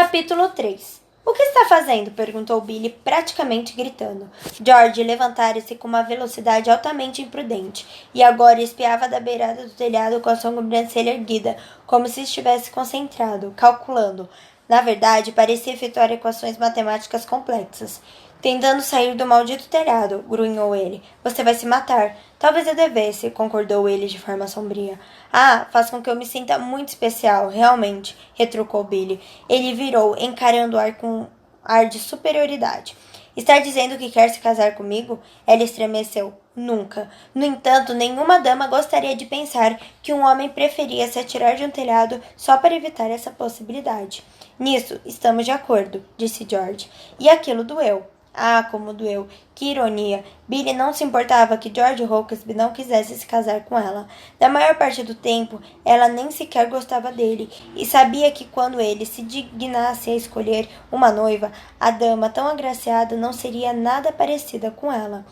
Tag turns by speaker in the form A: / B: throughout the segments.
A: Capítulo 3. O que está fazendo? Perguntou Billy, praticamente gritando. George levantara-se com uma velocidade altamente imprudente, e agora espiava da beirada do telhado com a sobrancelha erguida, como se estivesse concentrado, calculando. Na verdade, parecia efetuar equações matemáticas complexas. Tentando sair do maldito telhado, grunhou ele. Você vai se matar. Talvez eu devesse, concordou ele de forma sombria. Ah, faz com que eu me sinta muito especial, realmente, retrucou Billy. Ele virou, encarando o ar com ar de superioridade. Está dizendo que quer se casar comigo? Ela estremeceu. Nunca. No entanto, nenhuma dama gostaria de pensar que um homem preferia se atirar de um telhado só para evitar essa possibilidade. Nisso, estamos de acordo, disse George. E aquilo doeu. Ah, como doeu. Que ironia. Billy não se importava que George Hawkesby não quisesse se casar com ela. Da maior parte do tempo, ela nem sequer gostava dele, e sabia que quando ele se dignasse a escolher uma noiva, a dama tão agraciada não seria nada parecida com ela.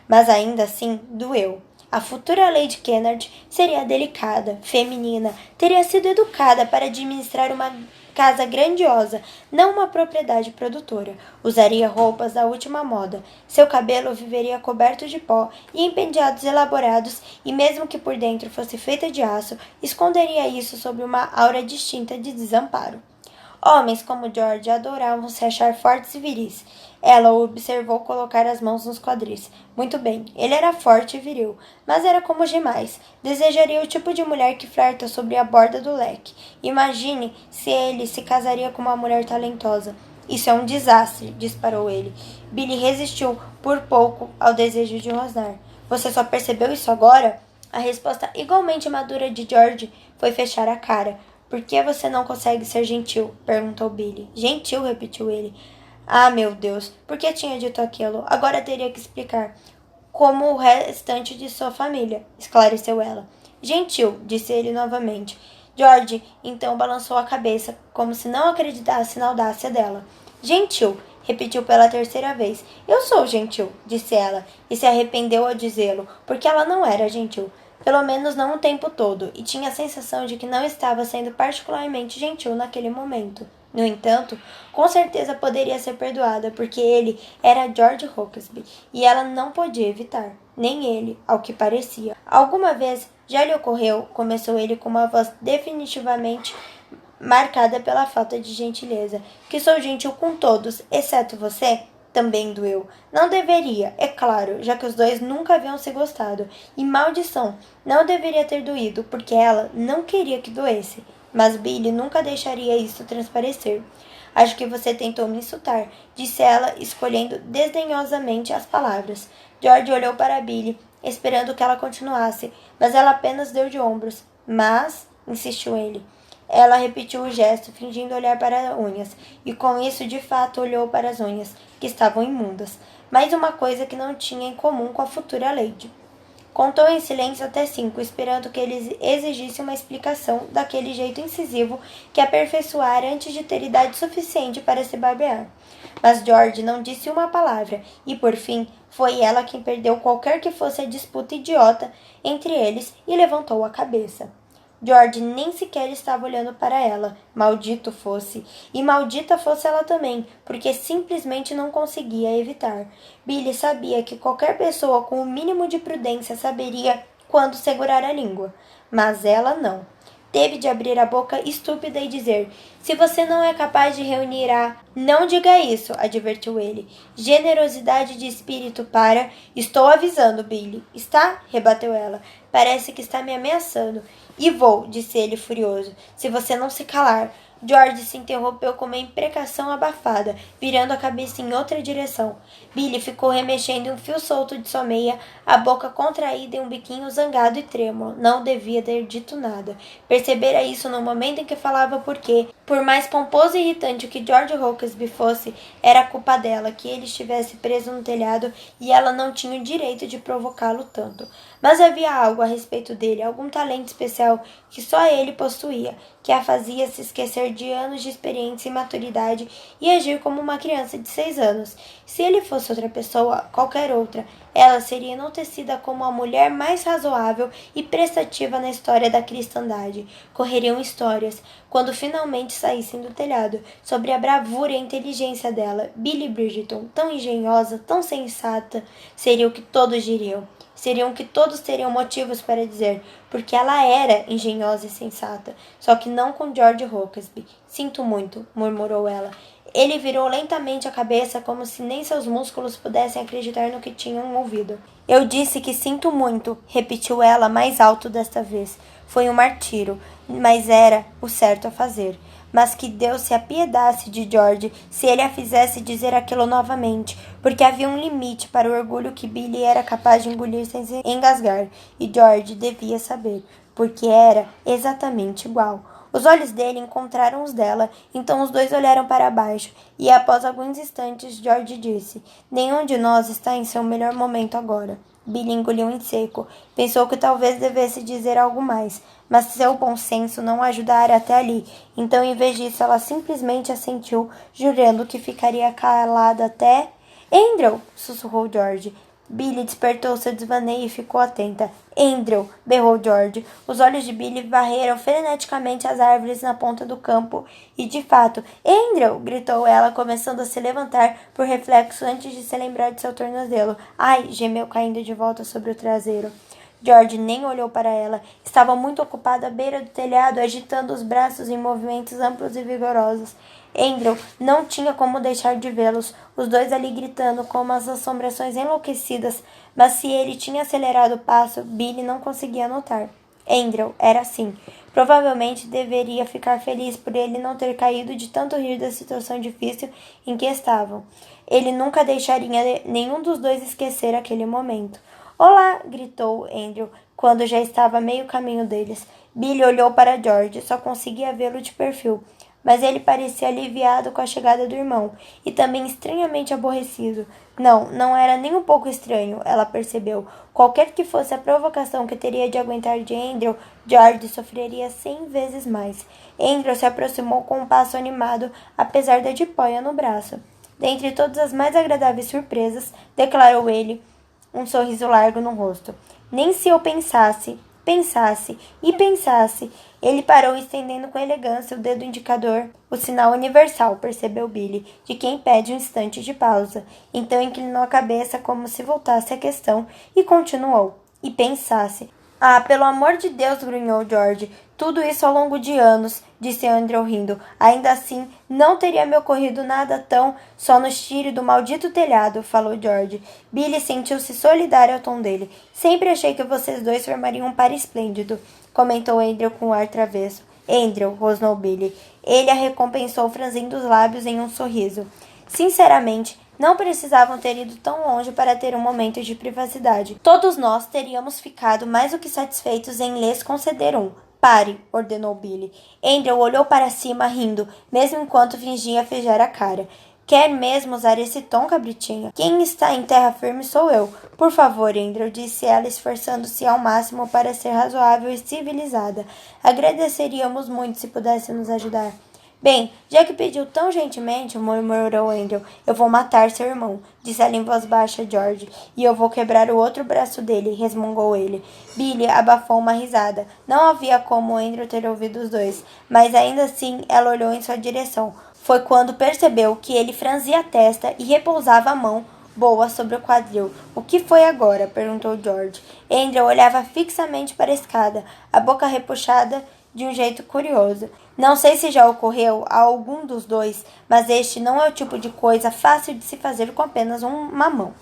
A: Mas ainda assim, doeu. A futura Lady Kennard seria delicada, feminina, teria sido educada para administrar uma casa grandiosa, não uma propriedade produtora. Usaria roupas da última moda. Seu cabelo viveria coberto de pó e em penteados elaborados, e mesmo que por dentro fosse feita de aço, esconderia isso sob uma aura distinta de desamparo. Homens como George adoravam se achar fortes e viris. Ela o observou colocar as mãos nos quadris. Muito bem, ele era forte e viril, mas era como os demais. Desejaria o tipo de mulher que flerta sobre a borda do leque. Imagine se ele se casaria com uma mulher talentosa. Isso é um desastre, disparou ele. Billy resistiu por pouco ao desejo de rosnar. Você só percebeu isso agora? A resposta igualmente madura de George foi fechar a cara. Por que você não consegue ser gentil? Perguntou Billy. Gentil, repetiu ele. Ah, meu Deus, por que tinha dito aquilo? Agora teria que explicar. Como o restante de sua família, esclareceu ela. Gentil, disse ele novamente. George então balançou a cabeça, como se não acreditasse na audácia dela. Gentil, repetiu pela terceira vez. Eu sou gentil, disse ela, e se arrependeu ao dizê-lo, porque ela não era gentil. Pelo menos não o tempo todo, e tinha a sensação de que não estava sendo particularmente gentil naquele momento. No entanto, com certeza poderia ser perdoada, porque ele era George Hawkesby, e ela não podia evitar, nem ele, ao que parecia. Alguma vez já lhe ocorreu, começou ele com uma voz definitivamente marcada pela falta de gentileza, que sou gentil com todos, exceto você? Também doeu. Não deveria, é claro, já que os dois nunca haviam se gostado. E maldição, não deveria ter doído, porque ela não queria que doesse. Mas Billy nunca deixaria isso transparecer. Acho que você tentou me insultar, disse ela, escolhendo desdenhosamente as palavras. George olhou para Billy, esperando que ela continuasse, mas ela apenas deu de ombros. Mas, insistiu ele. Ela repetiu o gesto, fingindo olhar para as unhas, e com isso de fato olhou para as unhas, que estavam imundas. Mais uma coisa que não tinha em comum com a futura Lady. Contou em silêncio até 5, esperando que ele exigisse uma explicação daquele jeito incisivo que aperfeiçoara antes de ter idade suficiente para se barbear. Mas George não disse uma palavra, e por fim foi ela quem perdeu qualquer que fosse a disputa idiota entre eles e levantou a cabeça. George nem sequer estava olhando para ela, maldito fosse, e maldita fosse ela também, porque simplesmente não conseguia evitar. Billy sabia que qualquer pessoa com o mínimo de prudência saberia quando segurar a língua, mas ela não. Teve de abrir a boca estúpida e dizer, se você não é capaz de reunir a... Não diga isso, advertiu ele. Generosidade de espírito para... Estou avisando, Billy. Está? Rebateu ela. Parece que está me ameaçando. E vou, disse ele furioso, se você não se calar. George se interrompeu com uma imprecação abafada, virando a cabeça em outra direção. Billy ficou remexendo em um fio solto de sua meia, a boca contraída em um biquinho zangado e trêmulo. Não devia ter dito nada. Percebera isso no momento em que falava porque, por mais pomposo e irritante que George Hawkesby fosse, era culpa dela que ele estivesse preso no telhado e ela não tinha o direito de provocá-lo tanto. Mas havia algo a respeito dele, algum talento especial que só ele possuía, que a fazia se esquecer apesar de anos de experiência e maturidade, e agir como uma criança de 6 anos. Se ele fosse outra pessoa, qualquer outra, ela seria enaltecida como a mulher mais razoável e prestativa na história da cristandade. Correriam histórias, quando finalmente saíssem do telhado, sobre a bravura e a inteligência dela. Billy Bridgeton, tão engenhosa, tão sensata, seria o que todos diriam. Seriam que todos teriam motivos para dizer, porque ela era engenhosa e sensata, só que não com George Rokesby. Sinto muito, murmurou ela. Ele virou lentamente a cabeça, como se nem seus músculos pudessem acreditar no que tinham ouvido. Eu disse que sinto muito, repetiu ela mais alto desta vez. Foi um martírio, mas era o certo a fazer. Mas que Deus se apiedasse de George se ele a fizesse dizer aquilo novamente, porque havia um limite para o orgulho que Billy era capaz de engolir sem se engasgar, e George devia saber, porque era exatamente igual. Os olhos dele encontraram os dela, então os dois olharam para baixo, e após alguns instantes George disse: Nenhum de nós está em seu melhor momento agora. Billy engoliu em seco. Pensou que talvez devesse dizer algo mais, mas seu bom senso não ajudara até ali. Então, em vez disso, ela simplesmente assentiu, jurando que ficaria calada até... Andrew! Sussurrou George. Billy despertou seu desvaneio e ficou atenta. Andrew! Berrou George. Os olhos de Billy varreram freneticamente as árvores na ponta do campo e, de fato, Andrew! Gritou ela, começando a se levantar por reflexo antes de se lembrar de seu tornozelo. Ai! Gemeu caindo de volta sobre o traseiro. George nem olhou para ela. Estava muito ocupado à beira do telhado, agitando os braços em movimentos amplos e vigorosos. Andrew não tinha como deixar de vê-los, os dois ali gritando como as assombrações enlouquecidas, mas se ele tinha acelerado o passo, Billy não conseguia notar. Andrew era assim. Provavelmente deveria ficar feliz por ele não ter caído de tanto rir da situação difícil em que estavam. Ele nunca deixaria nenhum dos dois esquecer aquele momento. Olá! Gritou Andrew, quando já estava a meio caminho deles. Billy olhou para George, só conseguia vê-lo de perfil, mas ele parecia aliviado com a chegada do irmão, e também estranhamente aborrecido. Não era nem um pouco estranho, ela percebeu. Qualquer que fosse a provocação que teria de aguentar de Andrew, George sofreria 100 vezes mais. Andrew se aproximou com um passo animado, apesar da jiboia no braço. Dentre todas as mais agradáveis surpresas, declarou ele, um sorriso largo no rosto. Nem se eu pensasse. Ele parou, estendendo com elegância o dedo indicador, o sinal universal, percebeu Billy, de quem pede um instante de pausa. Então inclinou a cabeça como se voltasse à questão e continuou. E pensasse. Ah, pelo amor de Deus, grunhou George. Tudo isso ao longo de anos, disse Andrew rindo. Ainda assim, não teria me ocorrido nada tão... Só nos tire do maldito telhado, falou George. Billy sentiu-se solidário ao tom dele. Sempre achei que vocês dois formariam um par esplêndido, comentou Andrew com um ar travesso. Andrew, rosnou Billy. Ele a recompensou franzindo os lábios em um sorriso. Sinceramente, não precisavam ter ido tão longe para ter um momento de privacidade. Todos nós teríamos ficado mais do que satisfeitos em lhes conceder um. Pare, ordenou Billy. Andrew olhou para cima, rindo, mesmo enquanto fingia fechar a cara. Quer mesmo usar esse tom, cabritinha? Quem está em terra firme sou eu. Por favor, Andrew, disse ela, esforçando-se ao máximo para ser razoável e civilizada. Agradeceríamos muito se pudesse nos ajudar. Bem, já que pediu tão gentilmente, murmurou Andrew, eu vou matar seu irmão, disse ela em voz baixa a George, e eu vou quebrar o outro braço dele, resmungou ele. Billy abafou uma risada. Não havia como Andrew ter ouvido os dois, mas ainda assim ela olhou em sua direção. Foi quando percebeu que ele franzia a testa e repousava a mão boa sobre o quadril. O que foi agora? Perguntou George. Andrew olhava fixamente para a escada, a boca repuxada de um jeito curioso. Não sei se já ocorreu a algum dos dois, mas este não é o tipo de coisa fácil de se fazer com apenas uma mão.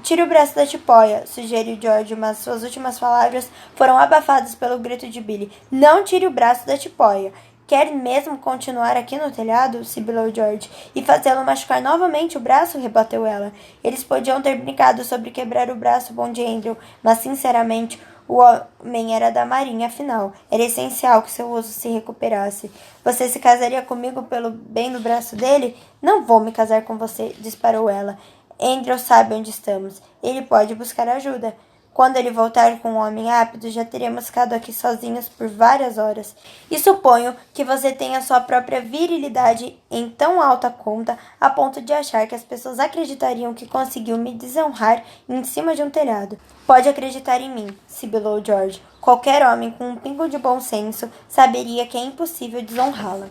A: Tire o braço da tipóia, sugeriu George, mas suas últimas palavras foram abafadas pelo grito de Billy. Não tire o braço da tipóia. Quer mesmo continuar aqui no telhado? Sibilou George. E fazê-lo machucar novamente o braço? Rebateu ela. Eles podiam ter brincado sobre quebrar o braço bom de Andrew, mas sinceramente... O homem era da marinha, afinal. Era essencial que seu osso se recuperasse. Você se casaria comigo pelo bem do braço dele? Não vou me casar com você, disparou ela. Andrew sabe onde estamos. Ele pode buscar ajuda. Quando ele voltar com um homem rápido, já teremos ficado aqui sozinhos por várias horas. E suponho que você tenha sua própria virilidade em tão alta conta, a ponto de achar que as pessoas acreditariam que conseguiu me desonrar em cima de um telhado. Pode acreditar em mim, sibilou George. Qualquer homem com um pingo de bom senso saberia que é impossível desonrá-la.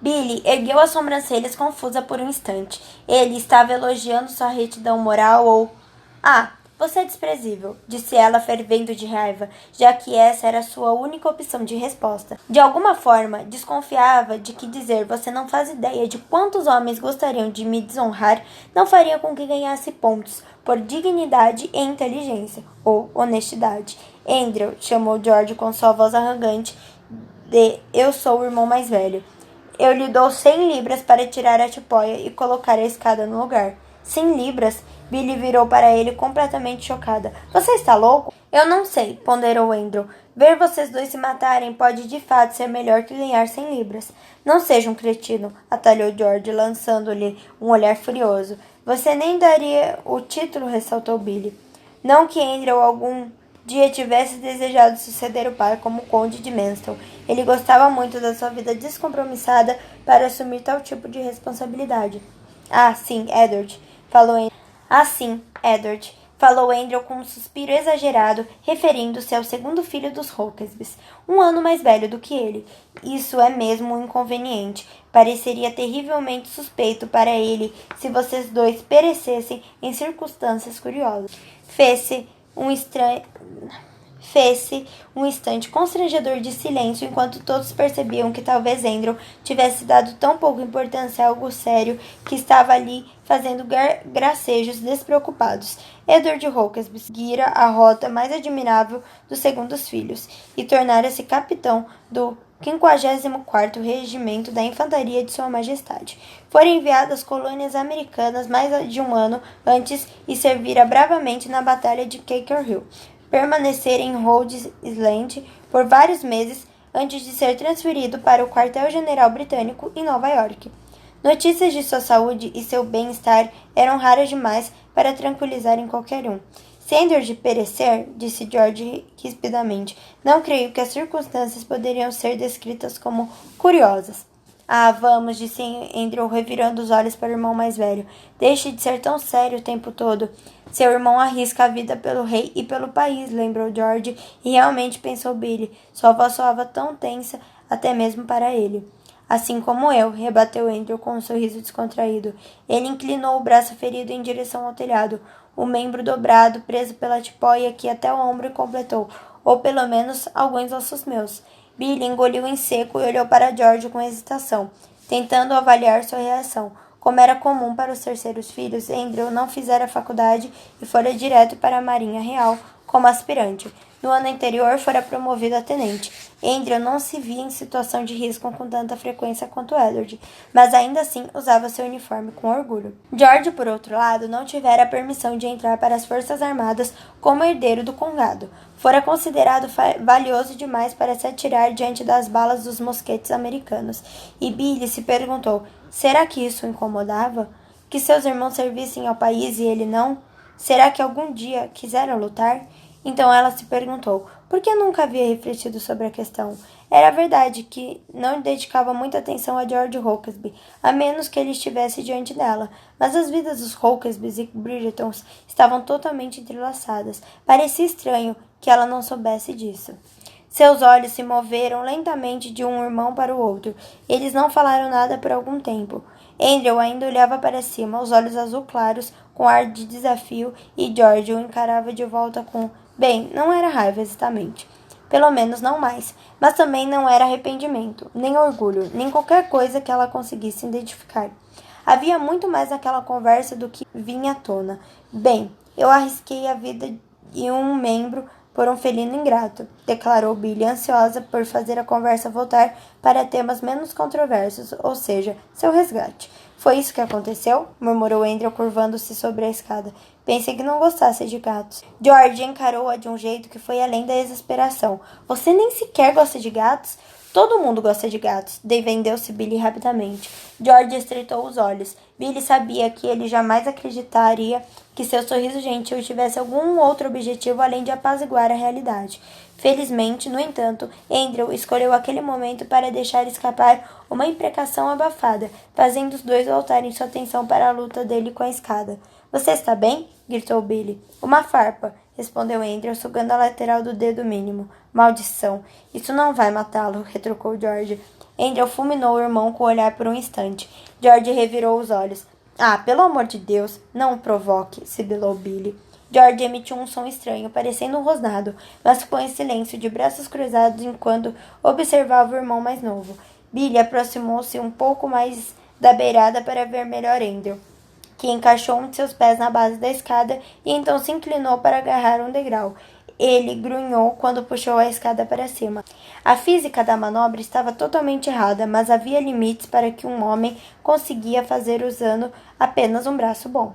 A: Billy ergueu as sobrancelhas confusa por um instante. Ele estava elogiando sua retidão moral ou... Ah, você é desprezível, disse ela fervendo de raiva, já que essa era sua única opção de resposta. De alguma forma, desconfiava de que dizer você não faz ideia de quantos homens gostariam de me desonrar não faria com que ganhasse pontos por dignidade e inteligência, ou honestidade. Andrew, chamou George com sua voz arrogante de eu sou o irmão mais velho. Eu lhe dou 100 libras para tirar a tipóia e colocar a escada no lugar. 100 libras? Billy virou para ele completamente chocada. Você está louco? Eu não sei, ponderou Andrew. Ver vocês dois se matarem pode de fato ser melhor que ganhar 100 libras. Não seja um cretino, atalhou George, lançando-lhe um olhar furioso. Você nem daria o título, ressaltou Billy. Não que Andrew algum dia tivesse desejado suceder o pai como conde de Manston. Ele gostava muito da sua vida descompromissada para assumir tal tipo de responsabilidade. Ah, sim, Edward, falou Andrew com um suspiro exagerado, referindo-se ao segundo filho dos Hawksbys, 1 ano mais velho do que ele. Isso é mesmo um inconveniente. Pareceria terrivelmente suspeito para ele se vocês dois perecessem em circunstâncias curiosas. Fez-se um instante constrangedor de silêncio enquanto todos percebiam que talvez Andrew tivesse dado tão pouca importância a algo sério que estava ali fazendo gracejos despreocupados. Edward Hawksby seguira a rota mais admirável dos segundos filhos e tornara-se capitão do 54º Regimento da Infantaria de Sua Majestade. Fora enviado às colônias americanas mais de 1 ano antes e servira bravamente na Batalha de Bunker Hill. Permanecer em Rhode Island por vários meses antes de ser transferido para o quartel-general britânico em Nova York. Notícias de sua saúde e seu bem-estar eram raras demais para tranquilizarem qualquer um. Se Andrew perecer, disse George rispidamente, não creio que as circunstâncias poderiam ser descritas como curiosas. Ah, vamos, disse Andrew, revirando os olhos para o irmão mais velho. Deixe de ser tão sério o tempo todo. Seu irmão arrisca a vida pelo rei e pelo país, lembrou George, e realmente pensou Billy. Sua voz soava tão tensa, até mesmo para ele. Assim como eu, rebateu Andrew com um sorriso descontraído. Ele inclinou o braço ferido em direção ao telhado, o membro dobrado, preso pela tipóia aqui até o ombro, e completou, ou pelo menos alguns ossos meus. Billy engoliu em seco e olhou para George com hesitação, tentando avaliar sua reação. Como era comum para os terceiros filhos, Andrew não fizera faculdade e fora direto para a Marinha Real como aspirante. No ano anterior, fora promovido a tenente. Andrew não se via em situação de risco com tanta frequência quanto Edward, mas ainda assim usava seu uniforme com orgulho. George, por outro lado, não tivera a permissão de entrar para as Forças Armadas como herdeiro do condado. Fora considerado valioso demais para se atirar diante das balas dos mosquetes americanos. E Billy se perguntou, será que isso o incomodava? Que seus irmãos servissem ao país e ele não? Será que algum dia quiseram lutar? Então ela se perguntou, por que nunca havia refletido sobre a questão? Era verdade que não dedicava muita atenção a George Hawksby, a menos que ele estivesse diante dela, mas as vidas dos Hawksbys e Bridgetons estavam totalmente entrelaçadas. Parecia estranho que ela não soubesse disso. Seus olhos se moveram lentamente de um irmão para o outro. Eles não falaram nada por algum tempo. Andrew ainda olhava para cima, os olhos azul claros, com ar de desafio, e George o encarava de volta com... Bem, não era raiva exatamente. Pelo menos não mais. Mas também não era arrependimento, nem orgulho, nem qualquer coisa que ela conseguisse identificar. Havia muito mais naquela conversa do que vinha à tona. Bem, eu arrisquei a vida de um membro por um felino ingrato, declarou Billy, ansiosa por fazer a conversa voltar para temas menos controversos, ou seja, seu resgate. Foi isso que aconteceu? Murmurou Andrew, curvando-se sobre a escada. Pensei que não gostasse de gatos. George encarou-a de um jeito que foi além da exasperação. Você nem sequer gosta de gatos? Todo mundo gosta de gatos, defendeu-se Billy rapidamente. George estreitou os olhos. Billy sabia que ele jamais acreditaria que seu sorriso gentil tivesse algum outro objetivo além de apaziguar a realidade. Felizmente, no entanto, Andrew escolheu aquele momento para deixar escapar uma imprecação abafada, fazendo os dois voltarem sua atenção para a luta dele com a escada. Você está bem? Gritou Billy. Uma farpa, respondeu Andrew, sugando a lateral do dedo mínimo. Maldição! Isso não vai matá-lo, retrucou George. Andrew fulminou o irmão com o olhar por um instante. George revirou os olhos. Ah, pelo amor de Deus, não o provoque, sibilou Billy. George emitiu um som estranho, parecendo um rosnado, mas ficou em silêncio, de braços cruzados, enquanto observava o irmão mais novo. Billy aproximou-se um pouco mais da beirada para ver melhor Andrew, que encaixou um de seus pés na base da escada e então se inclinou para agarrar um degrau. Ele grunhou quando puxou a escada para cima. A física da manobra estava totalmente errada, mas havia limites para que um homem conseguia fazer usando apenas um braço bom.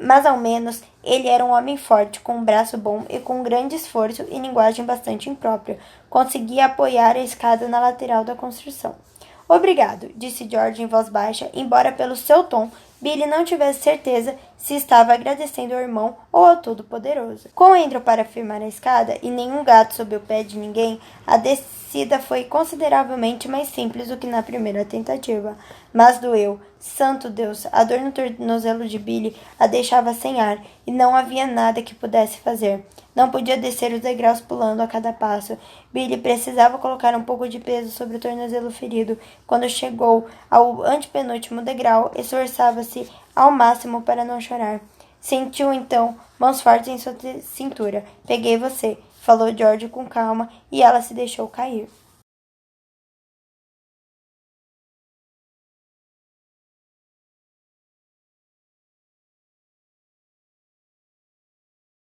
A: Mas ao menos ele era um homem forte, com um braço bom e com grande esforço e linguagem bastante imprópria. Conseguia apoiar a escada na lateral da construção. Obrigado, disse George em voz baixa, embora pelo seu tom Billy não tivesse certeza se estava agradecendo ao irmão ou ao Todo-Poderoso. Com Andrew para firmar a escada e nenhum gato sob o pé de ninguém, a descida foi consideravelmente mais simples do que na primeira tentativa. Mas doeu. Santo Deus, a dor no tornozelo de Billy a deixava sem ar e não havia nada que pudesse fazer. Não podia descer os degraus pulando a cada passo. Billy precisava colocar um pouco de peso sobre o tornozelo ferido. Quando chegou ao antepenúltimo degrau, esforçava-se ao máximo para não chorar. Sentiu então mãos fortes em sua cintura. Peguei você, falou George com calma, e ela se deixou cair.